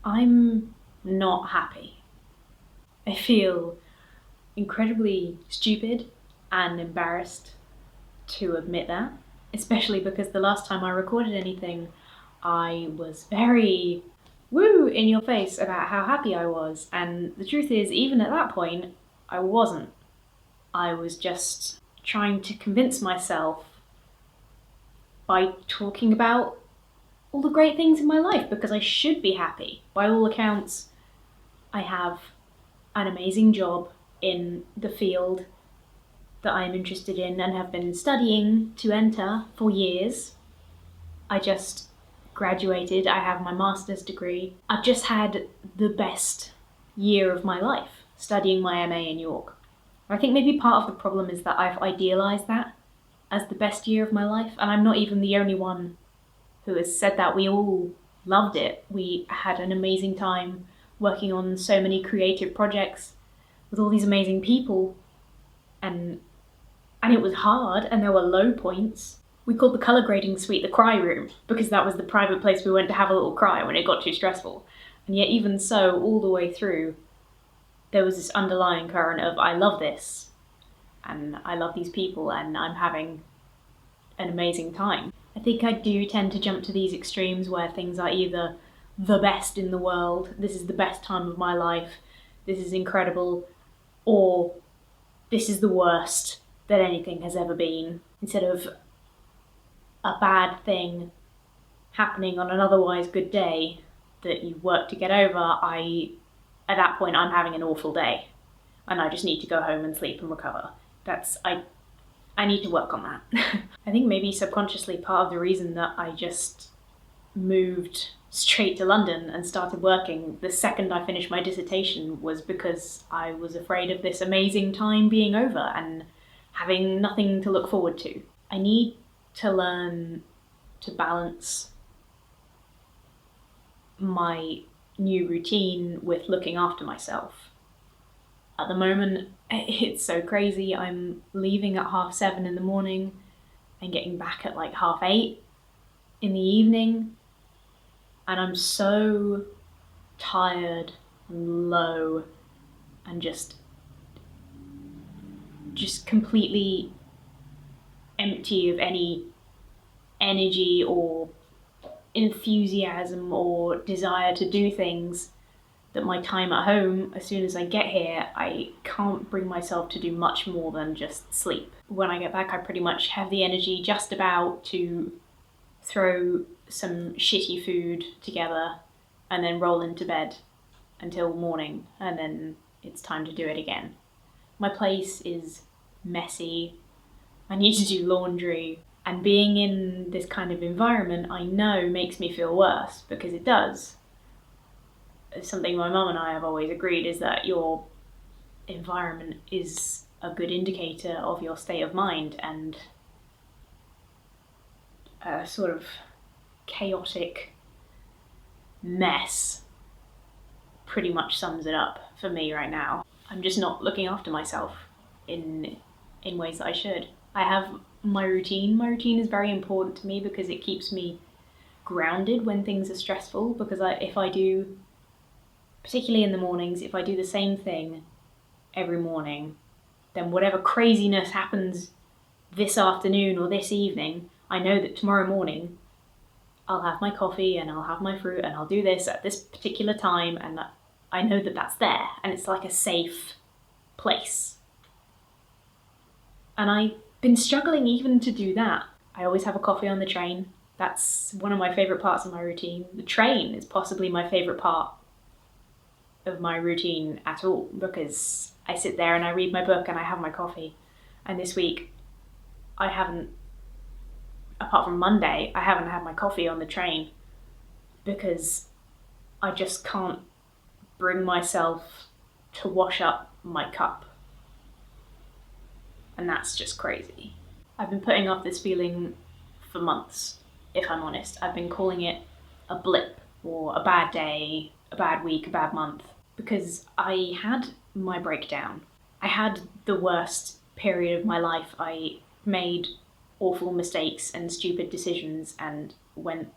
I'm not happy. I feel incredibly stupid and embarrassed to admit that, especially because the last time I recorded anything, I was very woo in your face about how happy I was, and the truth is, even at that point, I wasn't. I was just trying to convince myself by talking about all the great things in my life because I should be happy. By all accounts, I have an amazing job in the field that I'm interested in and have been studying to enter for years. I just graduated, I have my master's degree. I've just had the best year of my life studying my MA in York. I think maybe part of the problem is that I've idealised that as the best year of my life, and I'm not even the only one who has said that. We all loved it. We had an amazing time working on so many creative projects with all these amazing people, and it was hard, and there were low points. We called the colour grading suite the cry room because that was the private place we went to have a little cry when it got too stressful. And yet even so, all the way through, there was this underlying current of I love this, and I love these people, and I'm having an amazing time. I think I do tend to jump to these extremes where things are either the best in the world, this is the best time of my life, this is incredible, or this is the worst that anything has ever been, instead of a bad thing happening on an otherwise good day that you work to get over. At that point, I'm having an awful day and I just need to go home and sleep and recover. I need to work on that. I think maybe subconsciously part of the reason that I just moved straight to London and started working the second I finished my dissertation was because I was afraid of this amazing time being over and having nothing to look forward to. I need to learn to balance my new routine with looking after myself. At the moment, it's so crazy. I'm leaving at 7:30 in the morning and getting back at like 8:30 in the evening, and I'm so tired and low and just completely empty of any energy or enthusiasm or desire to do things that my time at home, as soon as I get here, I can't bring myself to do much more than just sleep. When I get back, I pretty much have the energy just about to throw some shitty food together and then roll into bed until morning, and then it's time to do it again. My place is messy. I need to do laundry, and being in this kind of environment I know makes me feel worse, because it does. Something my mum and I have always agreed is that your environment is a good indicator of your state of mind, and a sort of chaotic mess pretty much sums it up for me right now. I'm just not looking after myself in ways that I should. I have my routine. My routine is very important to me because it keeps me grounded when things are stressful, because if I do, particularly in the mornings, if I do the same thing every morning, then whatever craziness happens this afternoon or this evening, I know that tomorrow morning I'll have my coffee and I'll have my fruit and I'll do this at this particular time, and I know that that's there, and it's like a safe place. And I've been struggling even to do that. I always have a coffee on the train. That's one of my favourite parts of my routine. The train is possibly my favourite part of my routine at all, because I sit there and I read my book and I have my coffee. And this week, I haven't, apart from Monday, I haven't had my coffee on the train because I just can't bring myself to wash up my cup. And that's just crazy. I've been putting off this feeling for months, if I'm honest. I've been calling it a blip, or a bad day, a bad week, a bad month, because I had my breakdown. I had the worst period of my life. I made awful mistakes and stupid decisions and went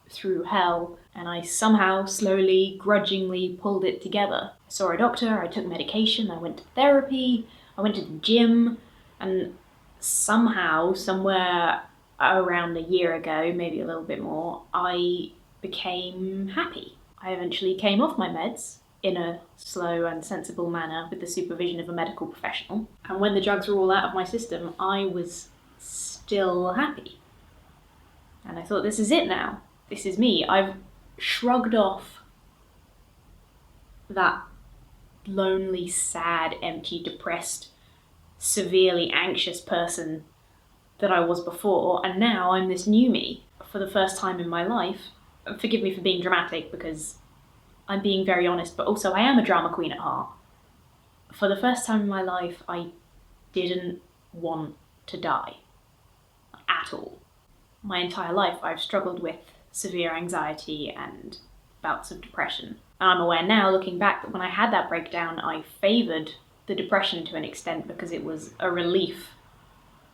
through hell, and I somehow, slowly, grudgingly pulled it together. I saw a doctor, I took medication, I went to therapy, I went to the gym, and somehow, somewhere around a year ago, maybe a little bit more, I became happy. I eventually came off my meds in a slow and sensible manner with the supervision of a medical professional. And when the drugs were all out of my system, I was still happy. And I thought, this is it now. This is me. I've shrugged off that lonely, sad, empty, depressed, severely anxious person that I was before, and now I'm this new me for the first time in my life. Forgive me for being dramatic, because I'm being very honest, but also I am a drama queen at heart. For the first time in my life, I didn't want to die. At all. My entire life, I've struggled with severe anxiety and bouts of depression. And I'm aware now, looking back, that when I had that breakdown, I favoured the depression to an extent because it was a relief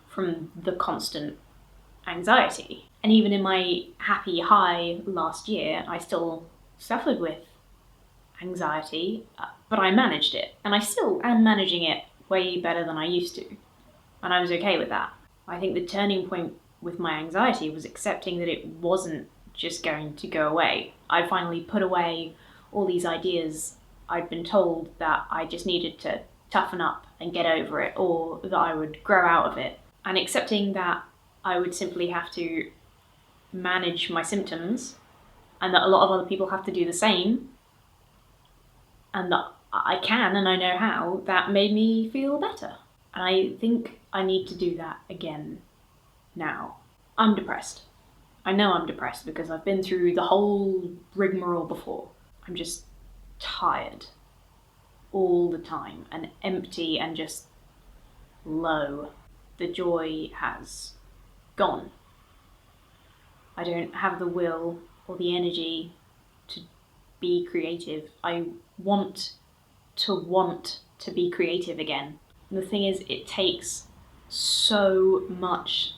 from the constant anxiety. And even in my happy high last year, I still suffered with anxiety, but I managed it. And I still am managing it way better than I used to. And I was okay with that. I think the turning point with my anxiety was accepting that it wasn't just going to go away. I finally put away all these ideas I'd been told that I just needed to toughen up and get over it, or that I would grow out of it. And accepting that I would simply have to manage my symptoms, and that a lot of other people have to do the same, and that I can and I know how, that made me feel better. And I think I need to do that again now. I'm depressed. I know I'm depressed because I've been through the whole rigmarole before. I'm just tired all the time and empty and just low. The joy has gone. I don't have the will or the energy to be creative. I want to be creative again. And the thing is, it takes so much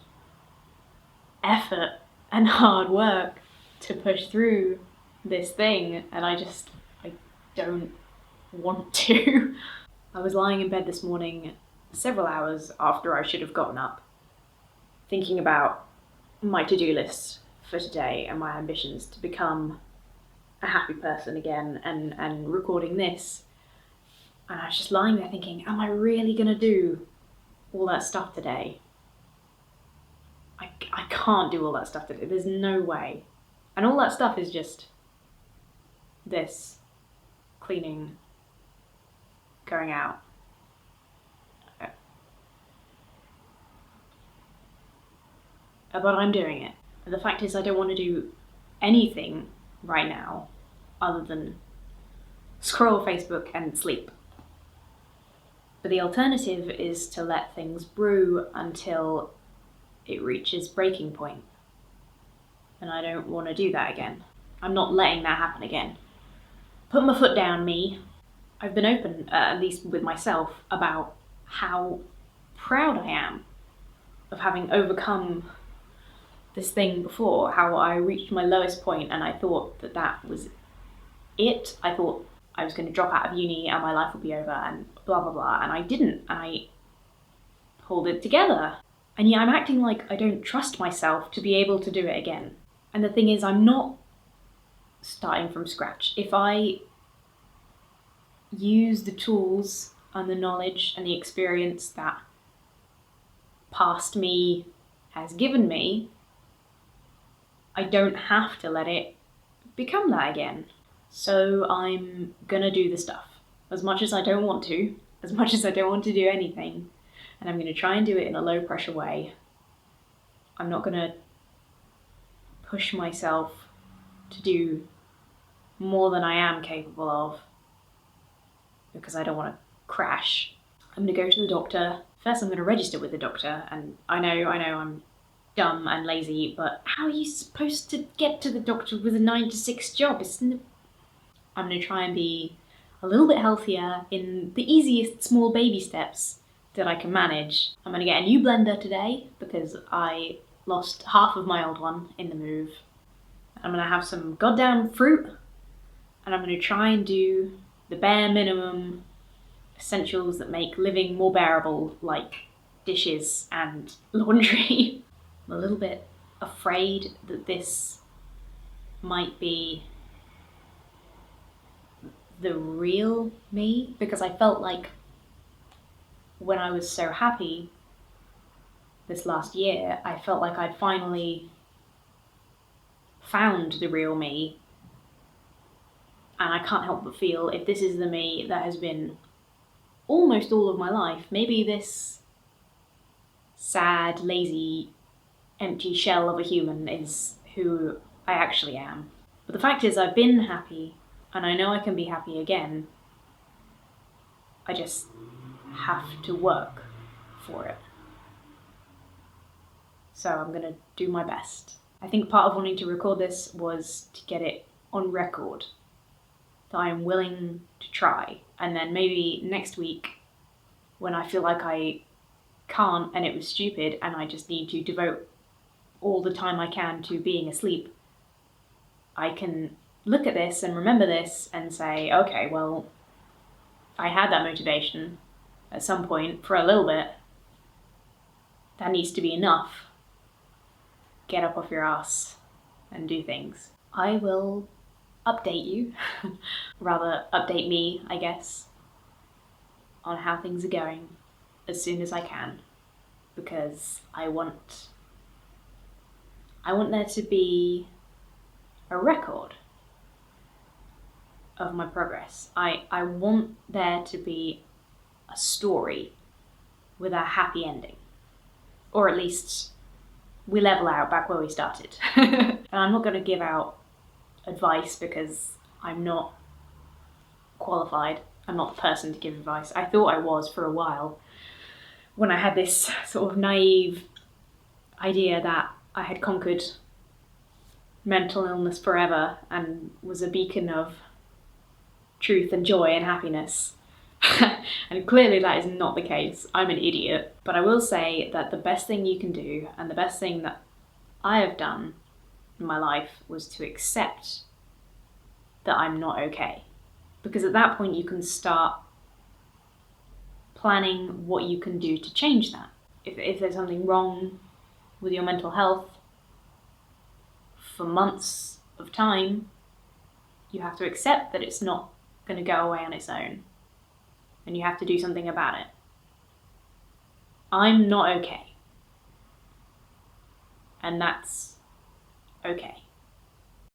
effort and hard work to push through this thing, and I don't want to. I was lying in bed this morning several hours after I should have gotten up, thinking about my to-do list for today and my ambitions to become a happy person again, and recording this. And I was just lying there thinking, am I really gonna do all that stuff today? I can't do all that stuff today. There's no way. And all that stuff is just this, cleaning, going out. But I'm doing it. And the fact is, I don't want to do anything right now other than scroll Facebook and sleep. But the alternative is to let things brew until it reaches breaking point. And I don't want to do that again. I'm not letting that happen again. Put my foot down, me. I've been open, at least with myself, about how proud I am of having overcome this thing before, how I reached my lowest point and I thought that that was it. I thought I was going to drop out of uni and my life would be over and blah blah blah, and I didn't, and I pulled it together. And yet I'm acting like I don't trust myself to be able to do it again. And the thing is, I'm not starting from scratch. If I use the tools and the knowledge and the experience that past me has given me, I don't have to let it become that again. So I'm gonna do the stuff. As much as I don't want to, as much as I don't want to do anything, and I'm gonna try and do it in a low pressure way. I'm not gonna push myself to do more than I am capable of because I don't want to crash. I'm gonna go to the doctor. First I'm gonna register with the doctor, and I know I'm dumb and lazy, but how are you supposed to get to the doctor with a 9 to 6 job? I'm gonna try and be a little bit healthier in the easiest small baby steps that I can manage. I'm gonna get a new blender today because I lost half of my old one in the move. I'm gonna have some goddamn fruit, and I'm gonna try and do the bare minimum essentials that make living more bearable, like dishes and laundry. I'm a little bit afraid that this might be the real me, because I felt like when I was so happy this last year, I felt like I'd finally found the real me. And I can't help but feel, if this is the me that has been almost all of my life, maybe this sad, lazy, empty shell of a human is who I actually am. But the fact is, I've been happy, and I know I can be happy again. I just have to work for it. So I'm gonna do my best. I think part of wanting to record this was to get it on record, that I am willing to try. And then maybe next week, when I feel like I can't and it was stupid and I just need to devote all the time I can to being asleep, I can look at this and remember this and say, okay, well, I had that motivation at some point for a little bit. That needs to be enough. Get up off your ass and do things. I will update you, rather update me, I guess, on how things are going as soon as I can, because I want there to be a record of my progress. I want there to be a story with a happy ending, or at least we level out back where we started. And I'm not going to give out advice because I'm not qualified. I'm not the person to give advice. I thought I was for a while, when I had this sort of naive idea that I had conquered mental illness forever and was a beacon of truth and joy and happiness. And clearly that is not the case. I'm an idiot. But I will say that the best thing you can do, and the best thing that I have done in my life, was to accept that I'm not okay. Because at that point you can start planning what you can do to change that. If there's something wrong with your mental health for months of time, you have to accept that it's not going to go away on its own. And you have to do something about it. I'm not okay. And that's okay.